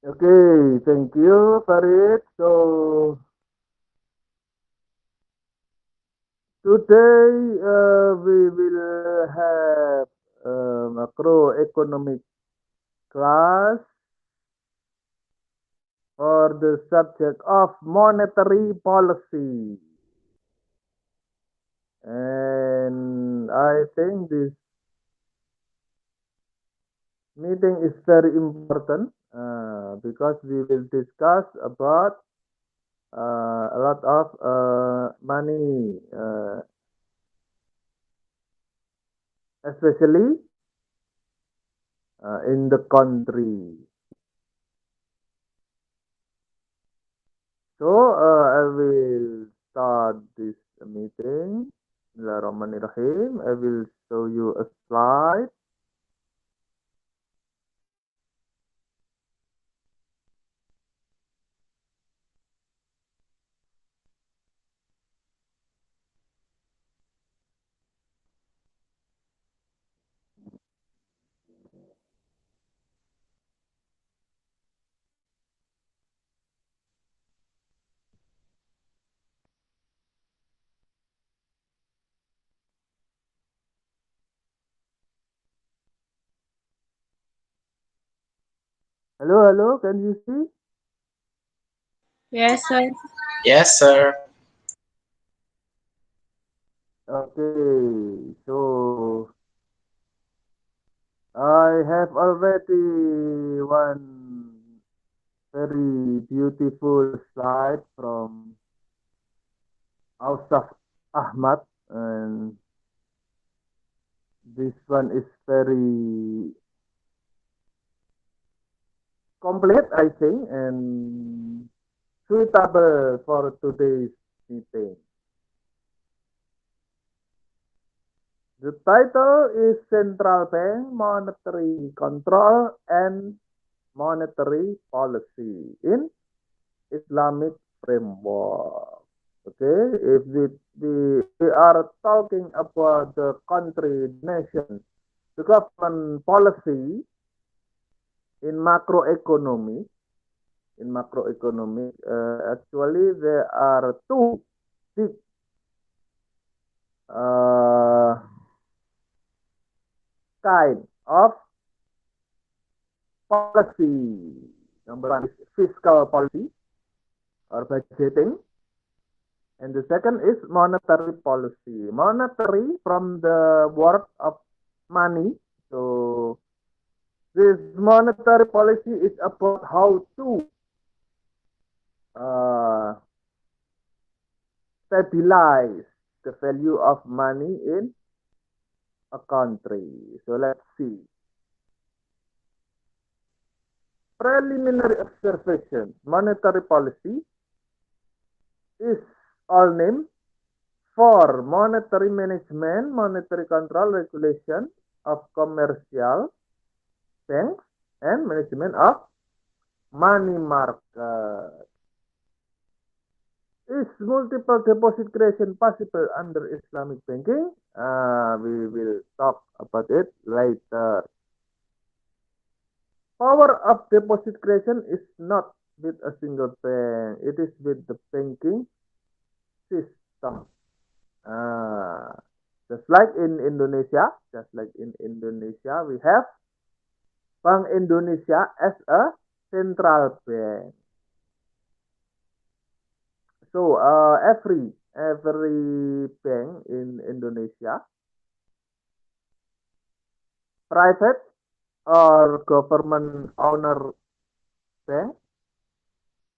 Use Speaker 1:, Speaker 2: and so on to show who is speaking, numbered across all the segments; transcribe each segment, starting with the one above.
Speaker 1: Okay, thank you, Farid. So today we will have macroeconomic class for the subject of monetary policy. And I think this meeting is very important because we will discuss about a lot of money, especially in the country. So I will start this meeting. Bismillahirrahmanirrahim. I will show you a slide. Hello, hello. Can you see?
Speaker 2: Yes, sir.
Speaker 3: Yes, sir.
Speaker 1: Okay. So I have already one very beautiful slide from Ausaf Ahmad, and this one is very complete, I think, and suitable for today's meeting. The title is Central Bank Monetary Control and Monetary Policy in Islamic Framework. Okay, if we are talking about the country, the nation, the government policy in macroeconomy, actually there are two big uh, kind of policy. Number one is fiscal policy or budgeting, and the second is monetary policy. Monetary from the word of money. So this monetary policy is about how to uh, stabilize the value of money in a country. So let's see. Preliminary observation. Monetary policy is all name for monetary management, monetary control, regulation of commercial banks, and management of money market. Is multiple deposit creation possible under Islamic banking? We will talk about it later. Power of deposit creation is not with a single bank. It is with the banking system. Uh, just like in Indonesia, we have Bank Indonesia as a central bank. So every bank in Indonesia, private or government owner bank,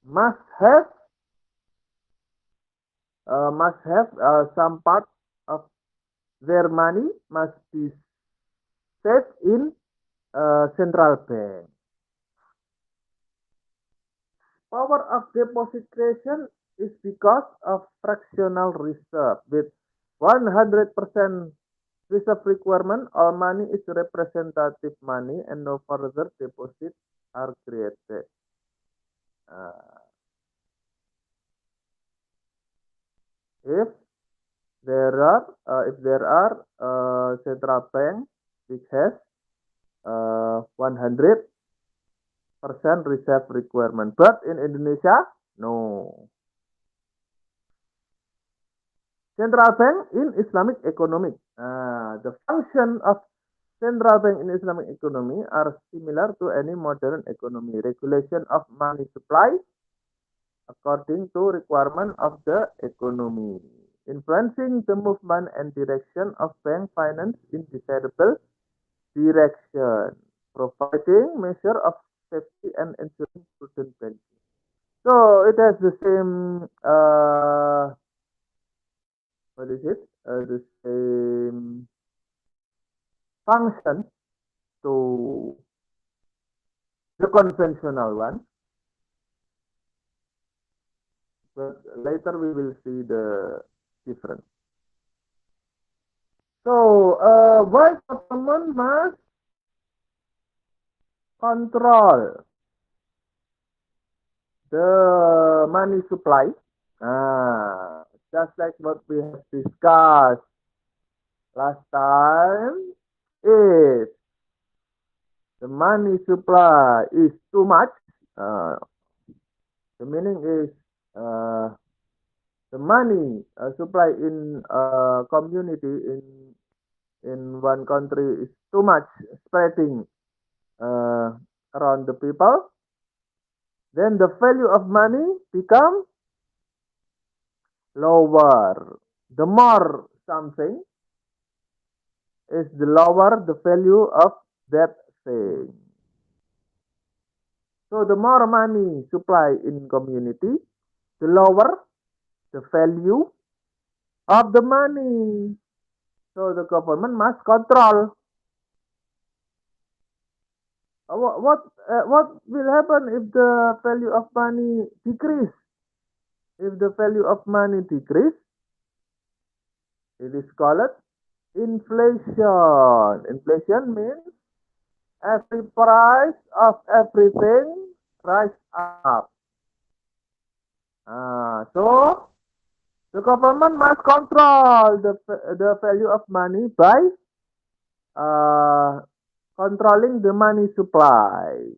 Speaker 1: must have some part of their money must be saved in central bank. Power of deposit creation is because of fractional reserve. With 100% reserve requirement, all money is representative money and no further deposits are created. Uh, if if there are central bank which has 100% reserve requirement. But in Indonesia, no. Central bank in Islamic economy. The function of central bank in Islamic economy are similar to any modern economy. Regulation of money supply according to requirement of the economy. Influencing the movement and direction of bank finance in desirable direction. Providing measure of safety and ensuring prudent banking. So it has the same what is it? The same function to the conventional one, but later we will see the difference. So, why government must control the money supply? Just like what we have discussed last time, if the money supply is too much, the meaning is the money supply in a community in one country is too much spreading around the people, then the value of money becomes lower. The more something is, the lower the value of that thing. So the more money supply in community, the lower the value of the money. So the government must control. What will happen if the value of money decrease? If the value of money decrease, it is called inflation. Inflation means every price of everything rise up. So the government must control the value of money by controlling the money supply.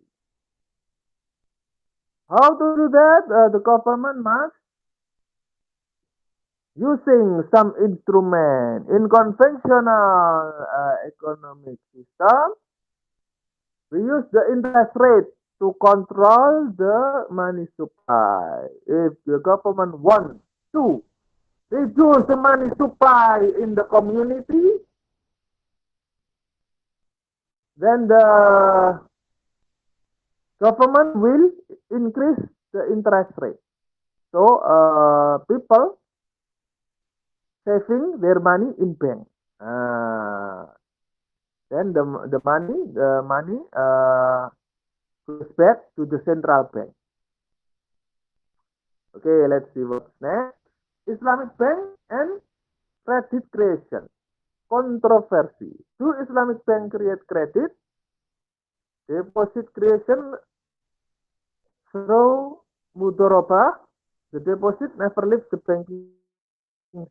Speaker 1: How to do that? The government must using some instrument. In conventional economic system, we use the interest rate to control the money supply. If the government wants to reduce the money supply in the community, then the government will increase the interest rate. So people saving their money in bank. Then the money goes back to the central bank. Okay, let's see what's next. Islamic bank and credit creation. Controversy. Do Islamic bank create credit? Deposit creation through mudharabah. The deposit never leaves the banking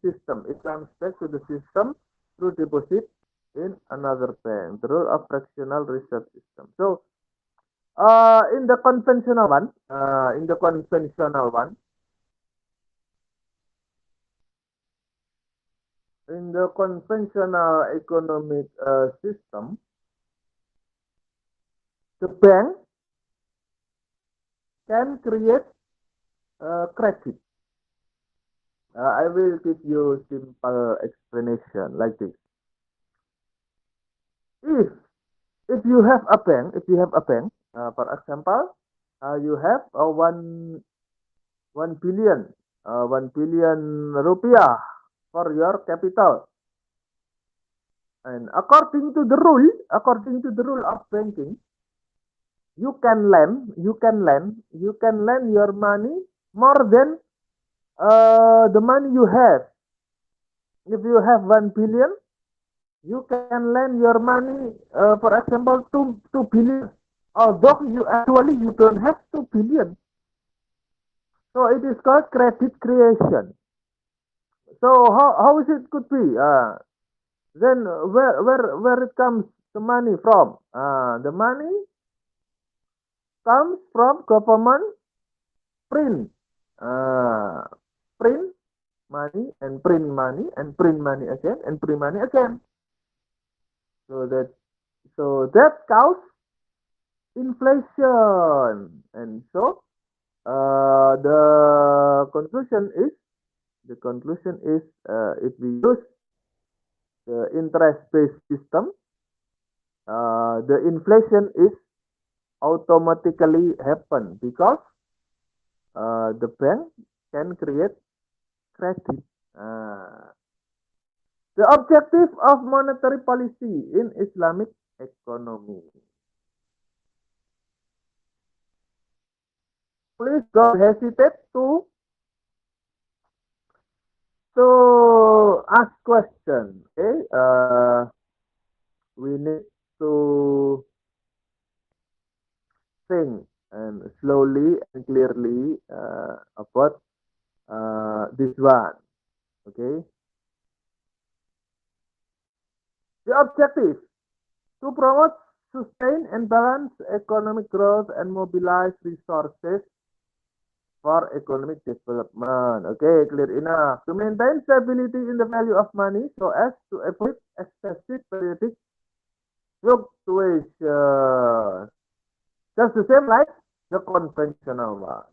Speaker 1: system. It comes back to the system through deposit in another bank. The rule of fractional reserve system. So, in the conventional one, in the conventional economic system, the bank can create credit. I will give you simple explanation like this. If you have a bank, for example, you have 1 billion, 1 billion rupiah for your capital, and according to the rule of banking, you can lend your money more than the money you have. If you have 1 billion, you can lend your money, for example, 2 billion. Although you don't have 2 billion. So it is called credit creation. So how is it could be? Then where it comes the money from? The money comes from government print. Print money and print money and print money again and print money again. So that causes inflation. And so the conclusion is if we use the interest-based system, the inflation is automatically happen because the bank can create credit. The objective of monetary policy in Islamic economy. Please don't hesitate to ask questions. Okay, we need to think and slowly and clearly about this one. Okay. The objective to promote sustain and balance economic growth and mobilize resources for economic development. Okay, clear enough. To maintain stability in the value of money so as to avoid excessive periodic fluctuation. Just the same like the conventional one.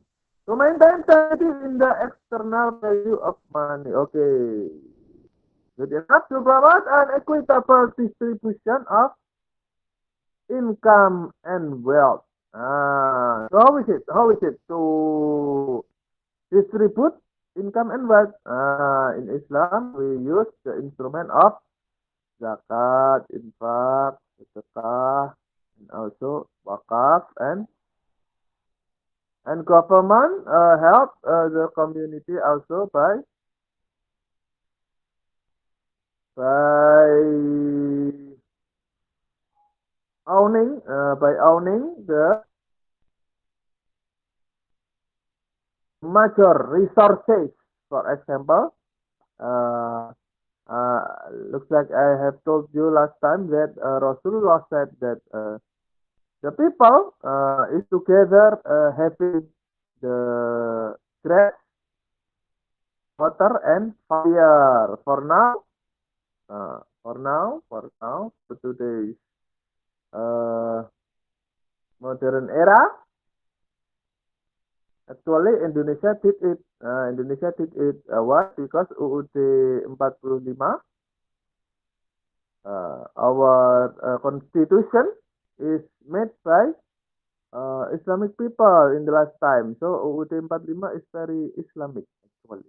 Speaker 1: To maintain stability in the external value of money. Okay. Good enough to promote an equitable distribution of income and wealth. So how is it? To distribute income and wealth? In Islam, we use the instrument of zakat, infak, sedekah, and also wakaf, and government help the community also by owning the major resources. For example, looks like I have told you last time that Rasulullah said that the people is together having the grass, water, and fire. For today's modern era, actually Indonesia did it. Why? Because UUD 45, our constitution is made by Islamic people in the last time. So UUD 45 is very Islamic actually.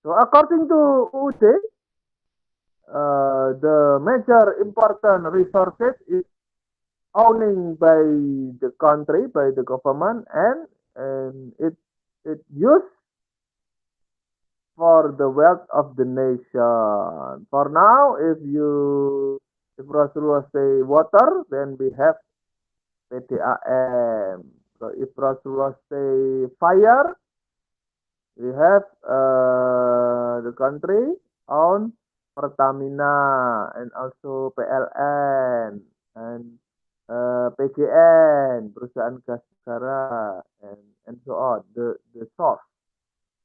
Speaker 1: So according to UUD, the major important resources is owning by the country, by the government, and it used for the wealth of the nation. For now, if Rasulullah say water, then we have PDAM. So if Rasulullah say fire, we have the country own Pertamina and also PLN and PGN, perusahaan gas negara, and so on. The source,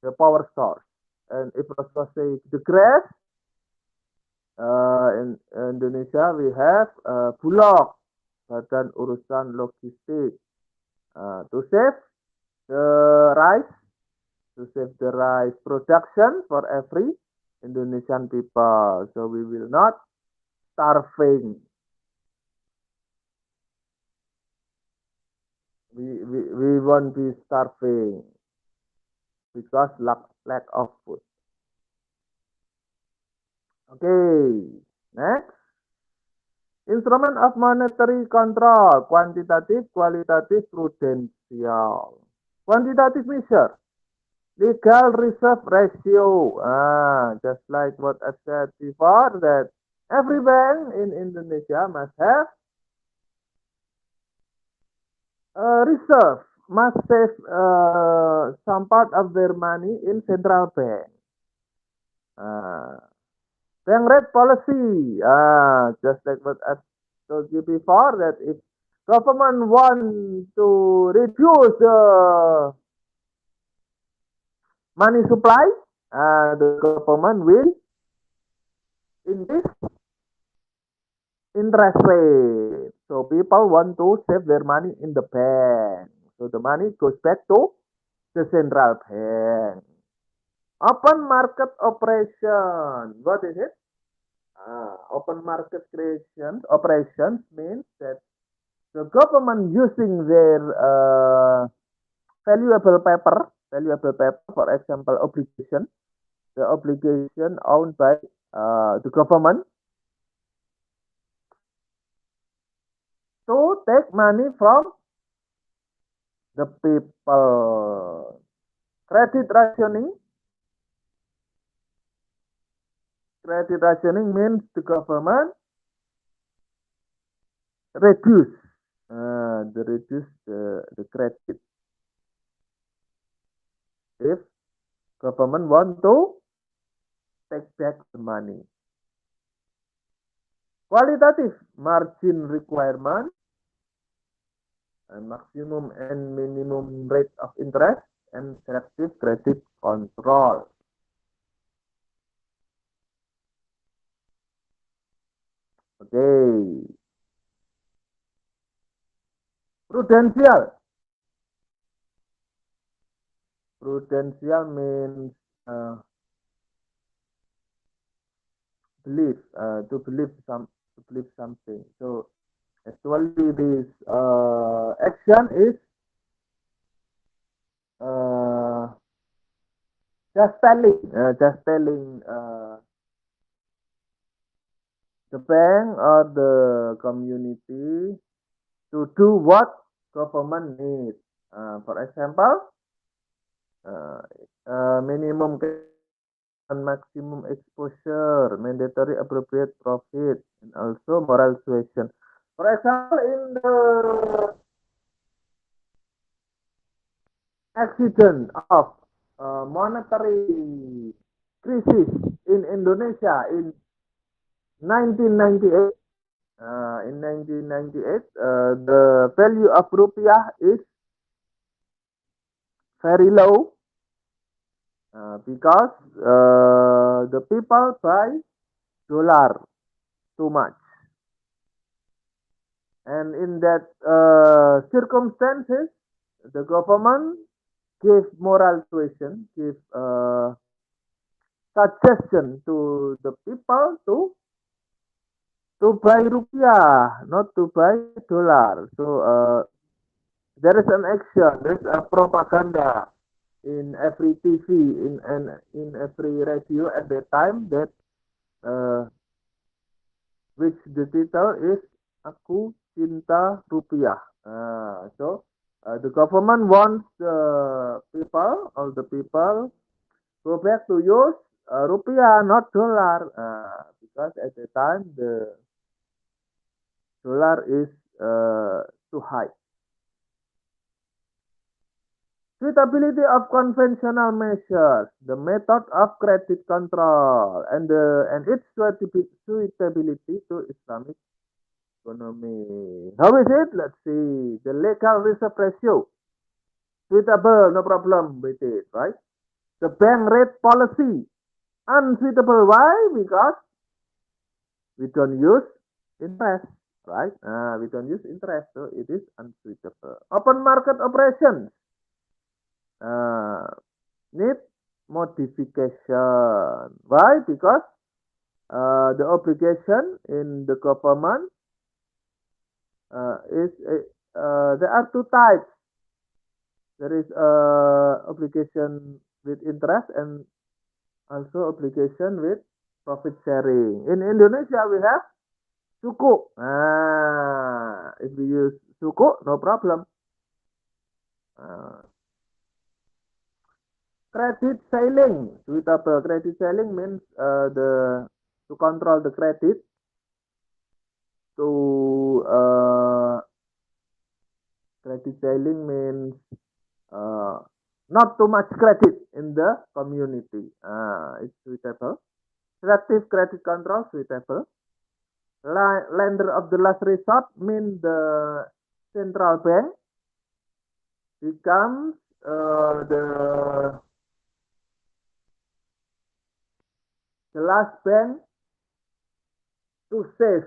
Speaker 1: the power source. And if Rasulullah say the grass, in Indonesia we have Bulog, Badan Urusan Logistik, to save the rice production for every Indonesian people, so we will not starving. We won't be starving because lack of food. Okay, next. Instrument of monetary control, quantitative, qualitative, prudential. Quantitative measure, legal reserve ratio. Just like what I said before, that every bank in Indonesia must have reserve, must save some part of their money in central bank. Bank rate policy, just like what I told you before, that if government want to reduce the money supply, the government will increase interest rate. So people want to save their money in the bank. So the money goes back to the central bank. Open market operation. What is it? Open market operations means that the government using their valuable paper, for example, obligation, the obligation owned by the government, to take money from the people. Credit rationing. Credit rationing means the government reduce the credit if government want to take back the money. Qualitative margin requirement, maximum and minimum rate of interest, and selective credit control. Okay. Prudential. Prudential means believe, to believe something. So actually this action is just telling the bank or the community to do what government needs. For example, minimum and maximum exposure, mandatory appropriate profit, and also moral suasion. For example, in the accident of monetary crisis in Indonesia in 1998, the value of rupiah is very low because the people buy dollar too much. And in that circumstances, the government give moral suasion, give suggestion to the people to buy rupiah, not to buy dollar. So there is an action, there is a propaganda in every TV, in every radio at that time that which the title is Aku Cinta Rupiah. The government wants all the people go back to use rupiah, not dollar, because at the time the dollar is too high. Suitability of conventional measures, the method of credit control, and its suitability to Islamic economy. How is it? Let's see. The legal reserve ratio, suitable, no problem with it, right? The bank rate policy, unsuitable. Why? Because we don't use interest, right? We don't use interest, so it is unsuitable. Open market operations need modification. Why? Because the obligation in the government there are two types. There is obligation with interest and also obligation with profit sharing. In Indonesia, we have suku. If we use suku, no problem. Credit ceiling, suitable. Credit ceiling means to control the credit, to credit ceiling means not too much credit in the community. It's suitable. Selective credit control, suitable. Lender of the last resort means the central bank becomes the last bank to save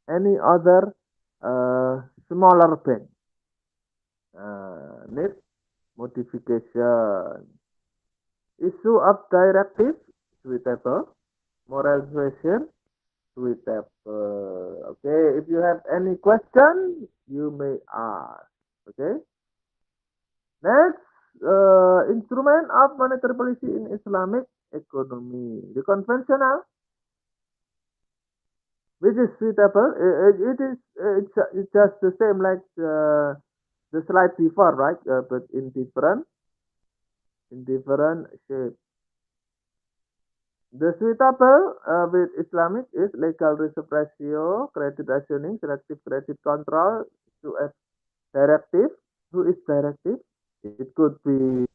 Speaker 1: any other smaller bank. Need modification. Issue of directive suitable. Moralization suitable. Okay, if you have any question, you may ask. Okay. Next, instrument of monetary policy in Islamic economy. The conventional, which is suitable. It's just the same like the slide before, right? But in different shape. The suitable with Islamic is legal reserve ratio, credit rationing, selective credit control, to a directive. Who is directive? It could be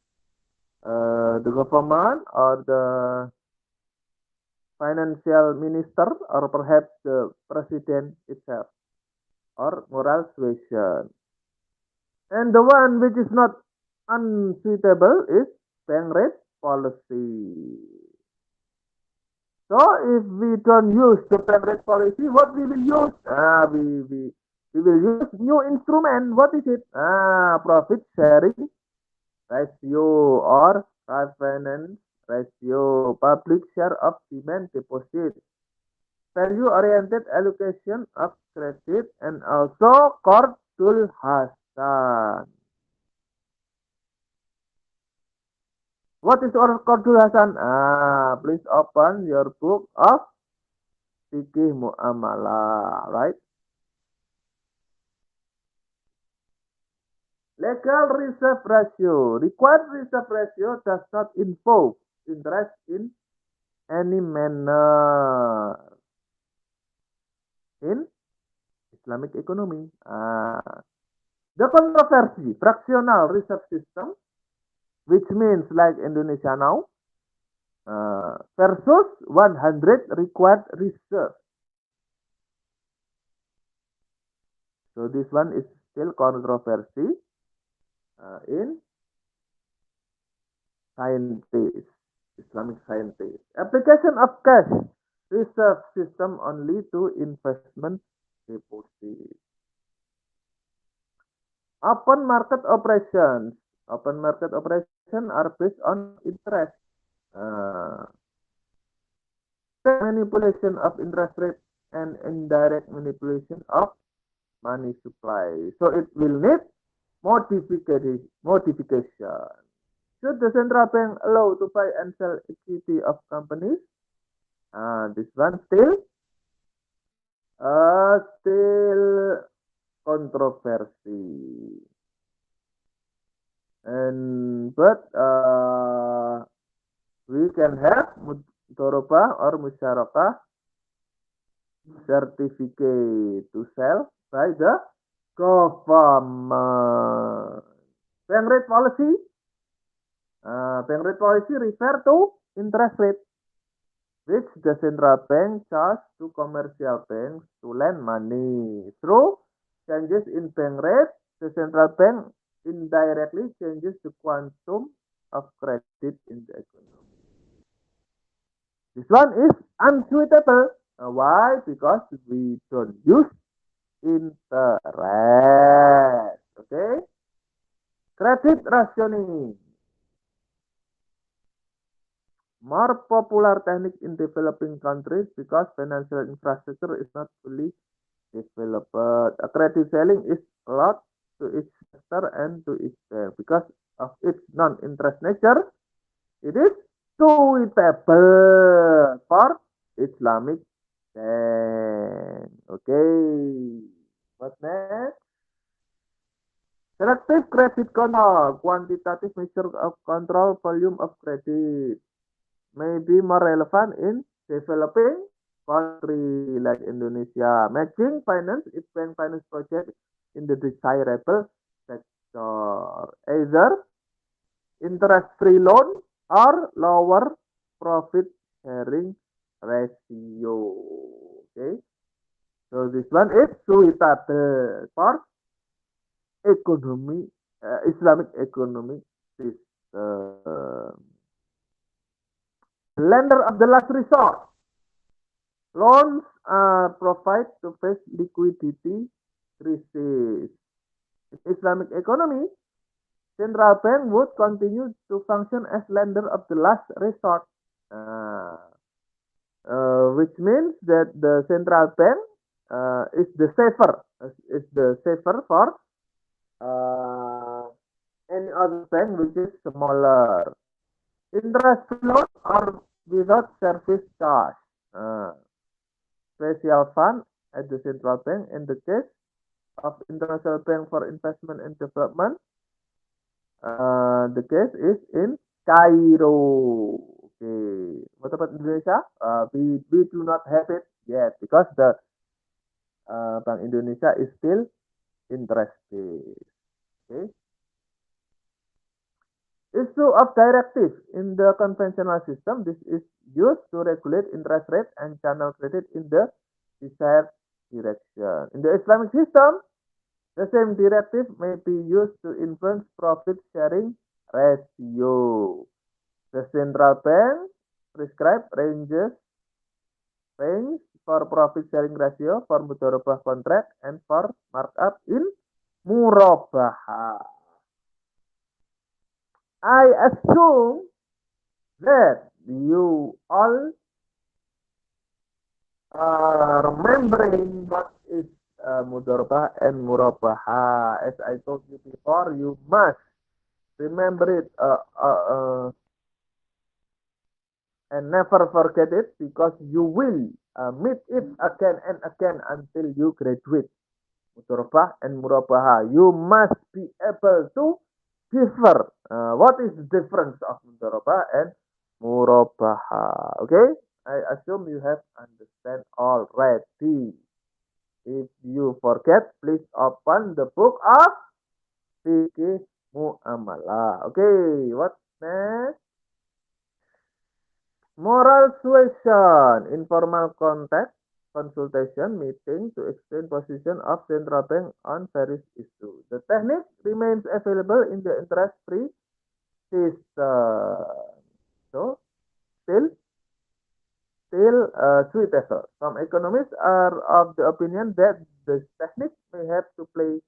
Speaker 1: the government or the financial minister or perhaps the president itself or moral suasion. And the one which is not unsuitable is bank rate policy. So if we don't use the bank rate policy, what we will use? We will use new instrument. What is it? Profit sharing ratio or finance ratio, public share of demand deposit, value oriented allocation of credit, and also Qardul Hasan. What is Qardul Hasan? Please open your book of Fiqh Muamalah, right? Legal reserve ratio. Required reserve ratio does not involve interest in any manner in Islamic economy. The controversy, fractional reserve system, which means like Indonesia now, versus 100 required reserve. So this one is still controversy in scientists, Islamic scientists. Application of cash reserve system only to investment deposit. Open market operations. Open market operations are based on interest. Manipulation of interest rate and indirect manipulation of money supply. So it will need modification. Should the central bank allow to buy and sell equity of companies? This one still controversy. But we can have mudharabah or musyarakah certificate to sell by the government. Bank rate policy. Bank rate policy refer to interest rate which the central bank charge to commercial banks to lend money. Through changes in bank rate, the central bank indirectly changes the quantum of credit in the economy. This one is unsuitable. Why? Because we don't use interest. Okay? Credit rationing. More popular technique in developing countries because financial infrastructure is not fully developed. A credit selling is allowed to each sector and to each bank because of its non-interest nature. It is suitable for Islamic bank. Okay. What next? Selective credit control, quantitative measure of control volume of credit, may be more relevant in developing country like Indonesia. Matching finance is bank finance project in the desirable sector, either interest-free loan or lower profit sharing ratio. Okay, so this one is suitable for economy, Islamic economic system. Lender of the last resort. Loans are provided to face liquidity crisis. In Islamic economy, central bank would continue to function as lender of the last resort, which means that the central bank is the safer for any other bank which is smaller. Interest loan or without service charge. Uh, Special fund at the central bank in the case of International Bank for Investment and Development. The case is in Cairo. Okay. What about Indonesia? We do not have it yet because the Bank Indonesia is still interested. Okay. Issue of directive in the conventional system. This is used to regulate interest rate and channel credit in the desired direction. In the Islamic system, the same directive may be used to influence profit sharing ratio. The central bank prescribe range for profit sharing ratio for mudharabah contract and for markup in murabahah. I assume that you all are remembering what is mudharabah and murabahah. As I told you before, you must remember it and never forget it because you will meet it again and again until you graduate. Mudharabah and murabahah. You must be able to differ. What is the difference of mudharabah and murabahah? Okay, I assume you have understand already. If you forget, please open the book of Fikih Muamalah. Okay, what next? Moral suasion, informal contact, consultation, meeting to explain position of central bank on various issues. The technique remains available in the interest-free system. So, still suitable. Some economists are of the opinion that the technique may have to play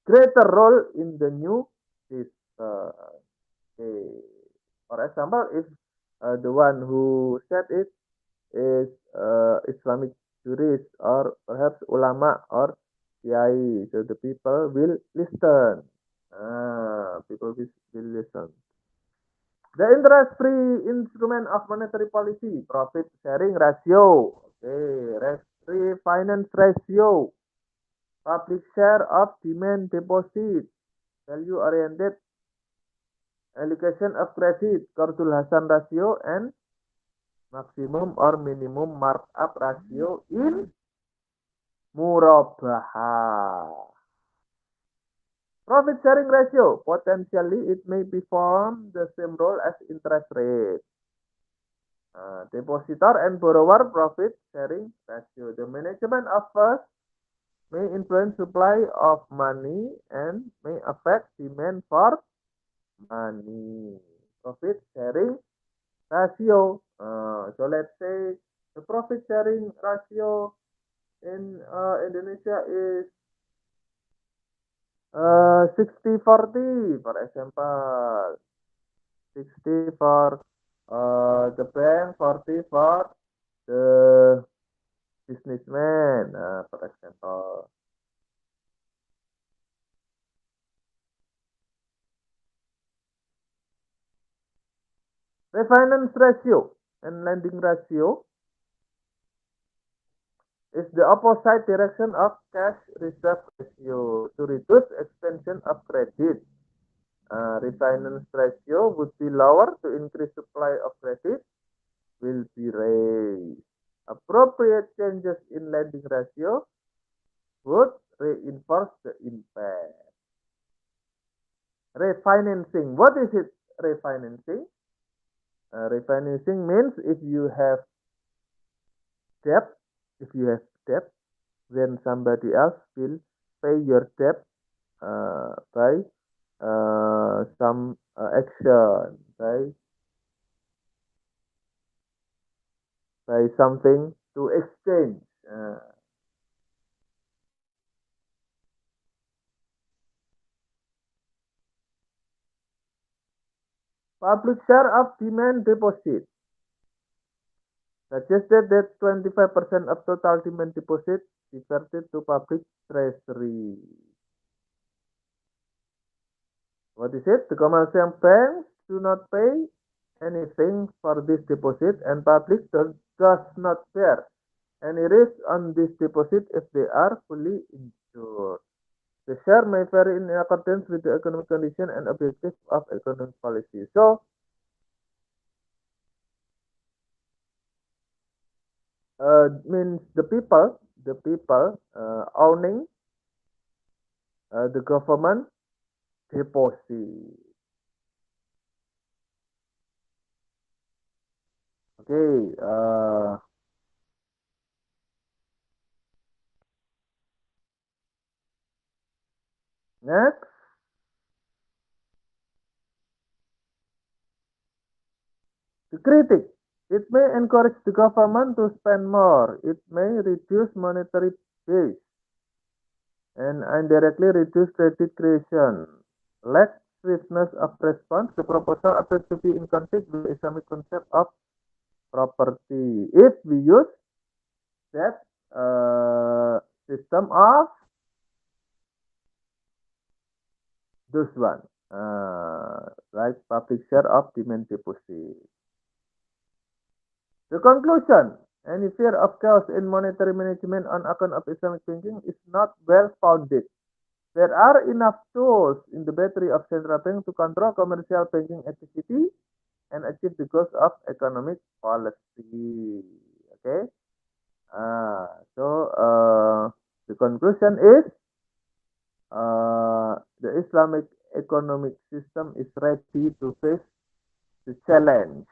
Speaker 1: greater role in the new system. Okay. For example, if the one who said it is Islamic jurist or perhaps ulama or kiai, so the people will listen. People will listen. The interest-free instrument of monetary policy, profit sharing ratio, okay, refinance ratio, public share of demand deposit, value-oriented allocation of credit, Qardul Hasan ratio, and maximum or minimum markup ratio in murabahah. Profit sharing ratio, potentially it may perform the same role as interest rate. Depositor and borrower profit sharing ratio. The management of first may influence supply of money and may affect demand for money. Profit sharing ratio. So let's say the profit sharing ratio in Indonesia is 60-40, for example. 60 for the bank, 40 for the businessman, for example. Refinance ratio and lending ratio is the opposite direction of cash reserve ratio to reduce extension of credit. Refinance ratio would be lower to increase supply of credit will be raised. Appropriate changes in lending ratio would reinforce the impact. Refinancing. What is it? Refinancing. Refinancing means if you have debt, then somebody else will pay your debt by some action, by something to exchange. Public share of demand deposit suggested that 25% of total demand deposit diverted to public treasury. What is it? The commercial banks do not pay anything for this deposit, and public does not bear any risk on this deposit if they are fully insured. The share may vary in accordance with the economic condition and objectives of economic policy. So, means the people owning the government deposit. Okay. Next. The critic. It may encourage the government to spend more. It may reduce monetary base and indirectly reduce credit creation. Lack swiftness of response. The proposal appears to be in conflict with the Islamic concept of property. If we use that system of this one, like public share of demand deposit. The conclusion: any fear of chaos in monetary management on account of Islamic banking is not well founded. There are enough tools in the battery of central bank to control commercial banking activity and achieve the goals of economic policy. Okay. So the conclusion is the Islamic economic system is ready to face the challenge.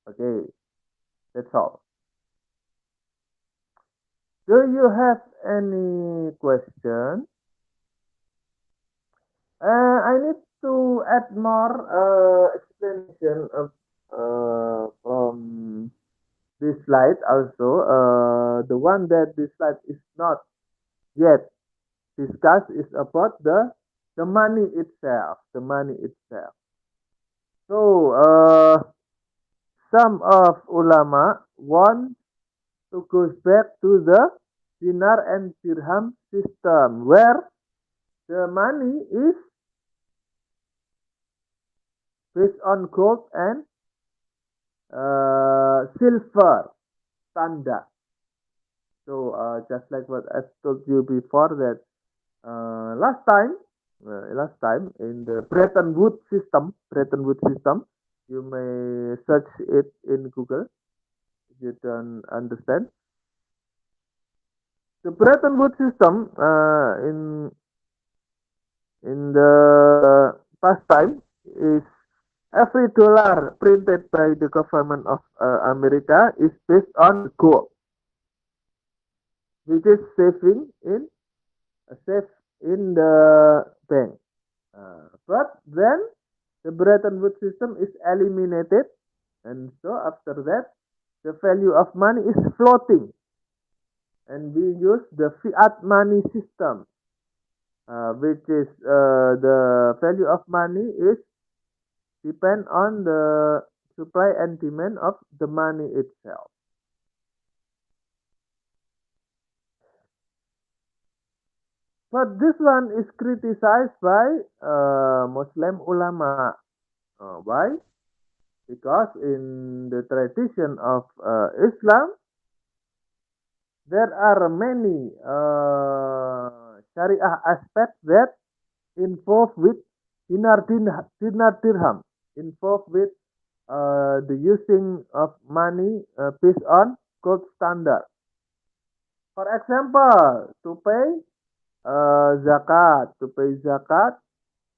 Speaker 1: Okay, that's all. Do you have any question? I need to add more explanation of from this slide also. The one that this slide is not yet discussed is about the money itself. The money itself. So some of ulama want to go back to the dinar and dirham system where the money is based on gold and silver standard. So just like what I told you before that last time in the Bretton Woods system, you may search it in Google if you don't understand. The Bretton Woods system in the past time is every dollar printed by the government of America is based on gold, which is safe in the bank. But then the Bretton Woods system is eliminated, and so after that, the value of money is floating, and we use the fiat money system, which is the value of money is depend on the supply and demand of the money itself. But this one is criticized by Muslim ulama. Why? Because in the tradition of Islam, there are many Sharia aspects that involve with dinar dirham, involved with the using of money based on gold standard. For example, to pay zakat,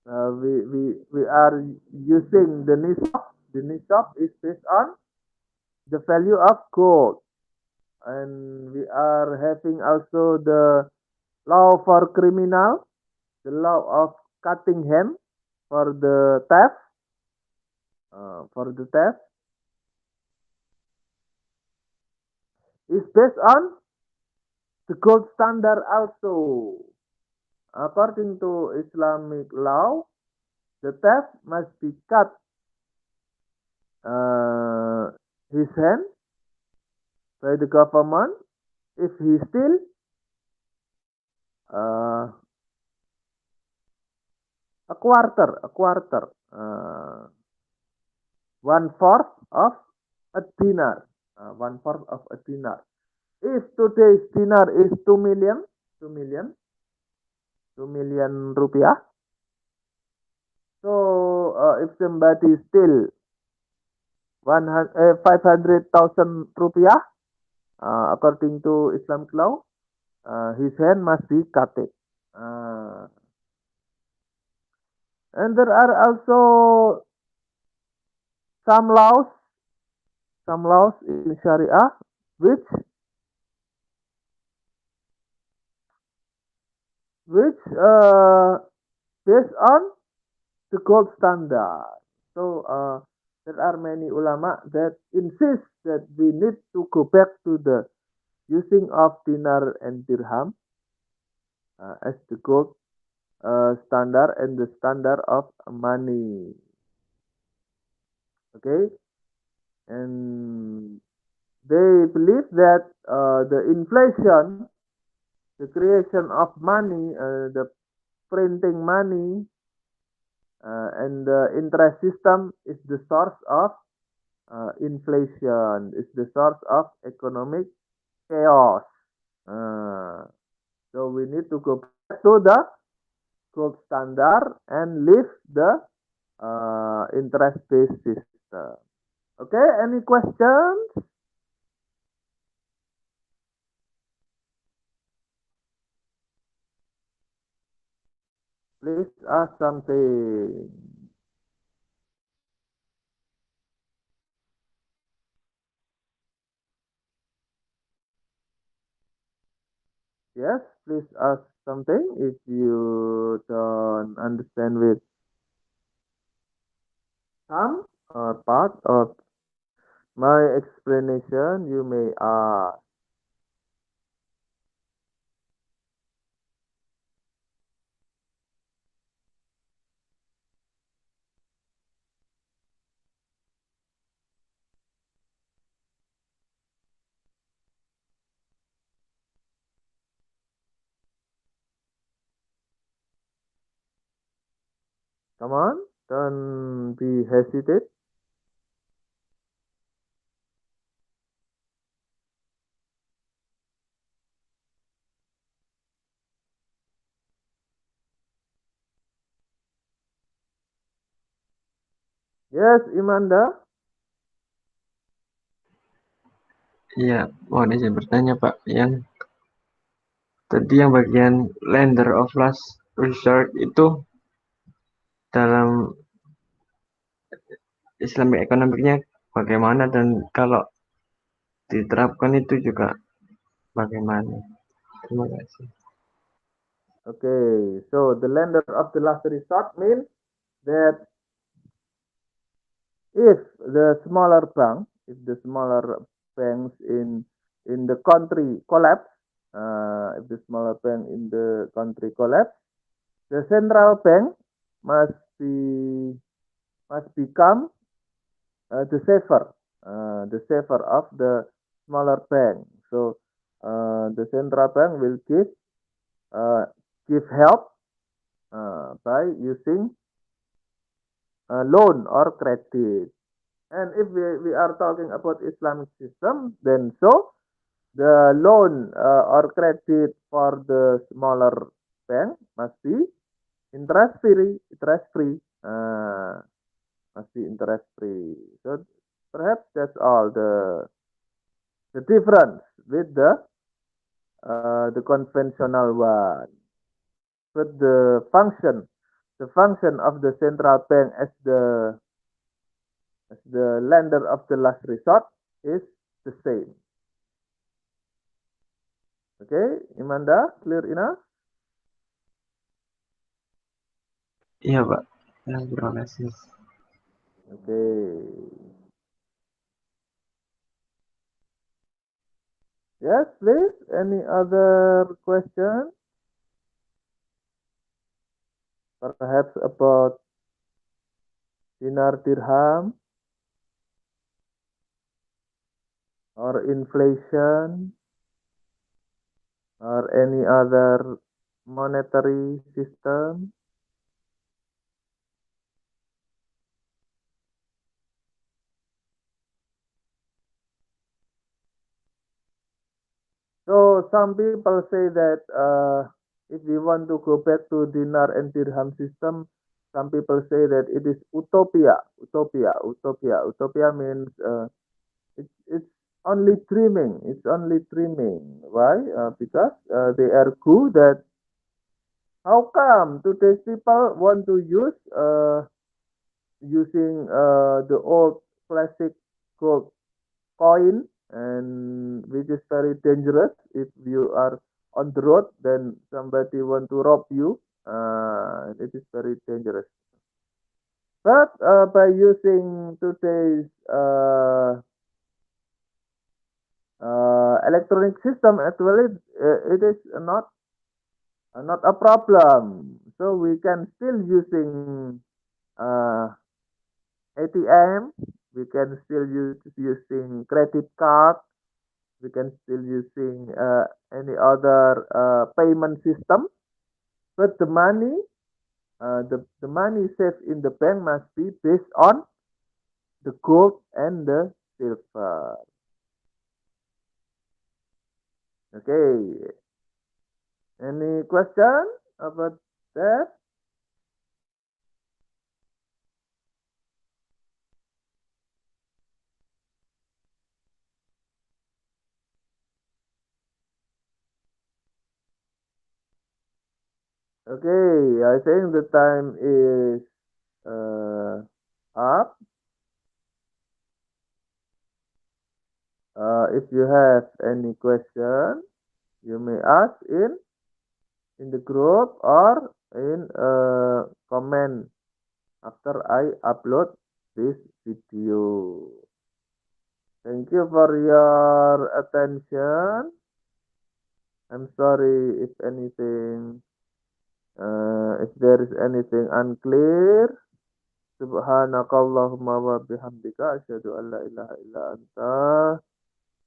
Speaker 1: we are using the nisab. The nisab is based on the value of gold, and we are having also the law for criminal, the law of cutting hand for the theft, is based on the gold standard also. According to Islamic law, the theft must be cut his hand by the government if he steal a quarter, 1/4 of a dinar, 1/4 of a dinar. If today's dinar is 2 million rupiah, so if somebody steal 500,000 rupiah, according to Islamic law, his hand must be cut. And there are also some laws in Sharia which based on the gold standard. So there are many ulama that insist that we need to go back to the using of dinar and dirham as the gold standard and the standard of money. Okay, and they believe that the inflation, the creation of money, the printing money, and the interest system is the source of inflation, is the source of economic chaos. So we need to go back to the gold standard and leave the interest-based system. Okay, any questions? Please ask something. Yes, please ask something if you don't understand with some or part of my explanation, you may ask. Come on, don't be hesitant. Yes, Imanda.
Speaker 2: Iya, mohon izin bertanya Pak, yang tadi yang bagian lender of last resort itu dalam Islamic economicnya bagaimana dan kalau diterapkan itu juga bagaimana? Terima kasih.
Speaker 1: Okay, so the lender of the last resort means that if the smaller banks in the country collapse, if the smaller bank in the country collapse, the central bank must become the saver of the smaller bank. So the central bank will give help by using loan or credit. And if we are talking about Islamic system, then so the loan or credit for the smaller bank must be interest free. Must be interest free. So perhaps that's all the difference with the conventional one. But the function of the central bank as the lender of the last resort is the same. Okay, Imanda, clear enough?
Speaker 2: Iya, Pak. Ya, terima kasih.
Speaker 1: Okay. Yes, please. Any other question? Perhaps about dinar dirham or inflation or any other monetary system? So some people say that if we want to go back to dinar and dirham system, some people say that it is utopia. Utopia means it's only dreaming. It's only dreaming. Why? Because they argue that how come today's people want to use using the old classic gold coin, and which is very dangerous if you are on the road, then somebody want to rob you. It is very dangerous. But by using today's electronic system, actually it is not a problem. So we can still using uh, ATM. We can still use using credit card. We can still using any other payment system, but the money saved in the bank must be based on the gold and the silver. Okay, any question about that? Okay, I think the time is up. If you have any question, you may ask in the group or in comment after I upload this video. Thank you for your attention. I'm sorry if there is anything unclear. Subhanakallahumma wa bihamdika asyhadu an la ilaha illa anta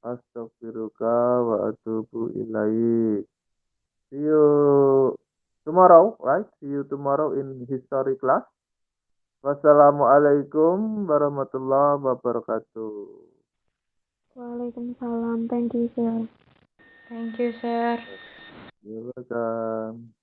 Speaker 1: astaghfiruka wa atubu ilaik. See you tomorrow, right? See you tomorrow in history class. Wassalamualaikum warahmatullahi wabarakatuh.
Speaker 3: Waalaikumsalam. Thank you, sir.
Speaker 4: Thank you, sir.
Speaker 1: You're welcome.